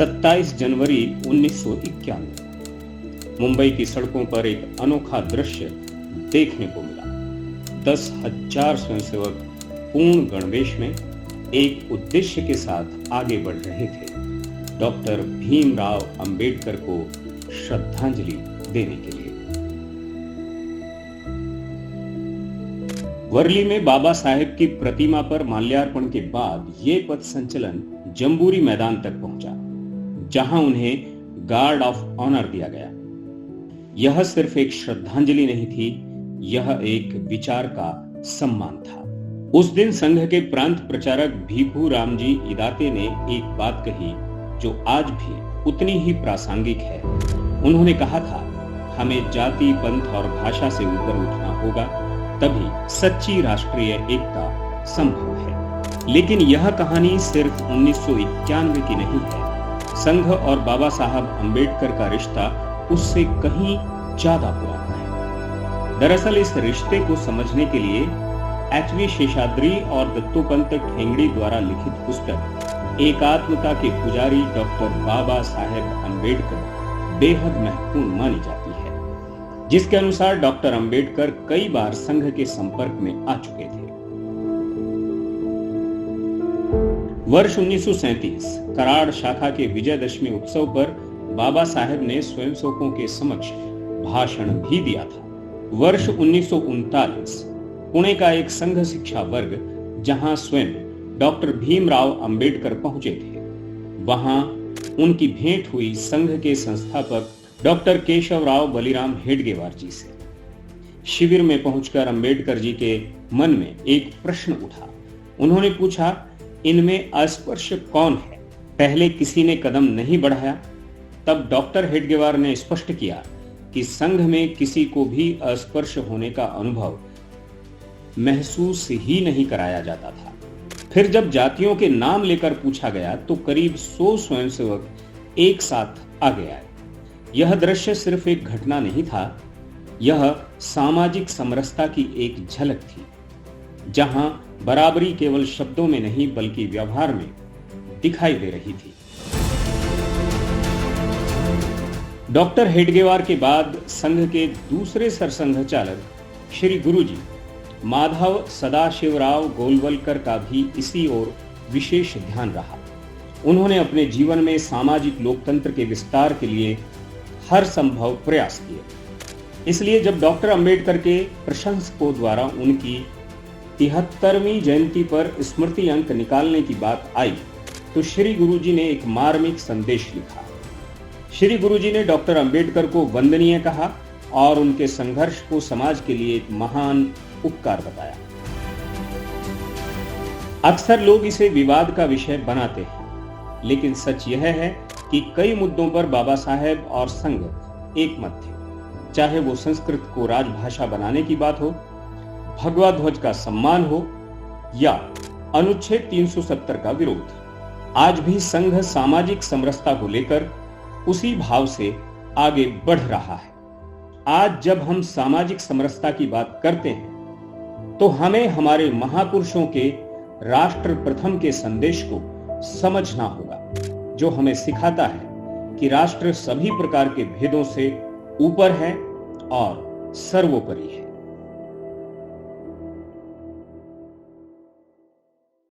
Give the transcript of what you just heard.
27 जनवरी 1991 मुंबई की सड़कों पर एक अनोखा दृश्य देखने को मिला। 10,000 स्वयंसेवक पूर्ण गणवेश में एक उद्देश्य के साथ आगे बढ़ रहे थे, डॉक्टर भीमराव अंबेडकर को श्रद्धांजलि देने के लिए। वर्ली में बाबा साहेब की प्रतिमा पर माल्यार्पण के बाद यह पथ संचलन जंबूरी मैदान तक पहुंचा, जहां उन्हें गार्ड ऑफ ऑनर दिया गया। यह सिर्फ एक श्रद्धांजलि नहीं थी, यह एक विचार का सम्मान था। उस दिन संघ के प्रांत प्रचारक भीखू रामजी इदाते ने एक बात कही जो आज भी उतनी ही प्रासंगिक है। उन्होंने कहा था, हमें जाति, पंथ और भाषा से ऊपर उठना होगा, तभी सच्ची राष्ट्रीय एकता संभव है। लेकिन यह कहानी सिर्फ 1991 की नहीं है। संघ और बाबा साहब अंबेडकर का रिश्ता उससे कहीं ज्यादा पुराना है। दरअसल इस रिश्ते को समझने के लिए एच.वी. शेषाद्री और दत्तोपंत ठेंगड़ी द्वारा लिखित पुस्तक एकात्मता के पुजारी डॉक्टर बाबा साहेब अंबेडकर बेहद महत्वपूर्ण मानी जाती है, जिसके अनुसार डॉक्टर अंबेडकर कई बार संघ के संपर्क में आ चुके थे। वर्ष 1937 कराड़ शाखा के विजयदशमी उत्सव पर बाबा साहेब ने स्वयंसेवकों के समक्ष भाषण भी दिया था। वर्ष 1939 पुणे का एक संघ शिक्षा वर्ग, जहां स्वयं डॉक्टर भीमराव अंबेडकर पहुंचे थे, वहां उनकी भेंट हुई संघ के संस्थापक डॉक्टर केशवराव बलिराम हेडगेवार जी से। शिविर में पहुंचकर अंबेडकर जी के मन में एक प्रश्न उठा। उन्होंने पूछा, इनमें अस्पृश्य कौन है? पहले किसी ने कदम नहीं बढ़ाया। तब डॉक्टर हेडगेवार ने स्पष्ट किया कि संघ में किसी को भी अस्पृश्य होने का अनुभव महसूस ही नहीं कराया जाता था। फिर जब जातियों के नाम लेकर पूछा गया तो करीब 100 स्वयंसेवक एक साथ आगे आए। यह दृश्य सिर्फ एक घटना नहीं था, यह सामाजिक समरसता की एक झलक थी, जहां बराबरी केवल शब्दों में नहीं बल्कि व्यवहार में दिखाई दे रही थी। डॉक्टर हेडगेवार के बाद संघ के दूसरे सरसंघचालक श्री गुरुजी माधव सदाशिवराव गोलवलकर का भी इसी ओर विशेष ध्यान रहा। उन्होंने अपने जीवन में सामाजिक लोकतंत्र के विस्तार के लिए हर संभव प्रयास किए। इसलिए जब डॉक्टर अंबेडकर के प्रशंसकों द्वारा उनकी 73वीं जयंती पर स्मृति अंक निकालने की बात आई तो श्री गुरुजी ने एक मार्मिक संदेश लिखा। श्री गुरुजी ने डॉक्टर अंबेडकर को वंदनीय कहा और उनके संघर्ष को समाज के लिए एक महान उपकार बताया। अक्सर लोग इसे विवाद का विषय बनाते हैं, लेकिन सच यह है कि कई मुद्दों पर बाबा साहेब और संघ एक मत थे। चाहे वो संस्कृत को राजभाषा बनाने की बात हो, भगवा ध्वज का सम्मान हो या अनुच्छेद 370 का विरोध। आज भी संघ सामाजिक समरसता को लेकर उसी भाव से आगे बढ़ रहा है। आज जब हम सामाजिक समरसता की बात करते हैं तो हमें हमारे महापुरुषों के राष्ट्र प्रथम के संदेश को समझना होगा, जो हमें सिखाता है कि राष्ट्र सभी प्रकार के भेदों से ऊपर है और सर्वोपरि है।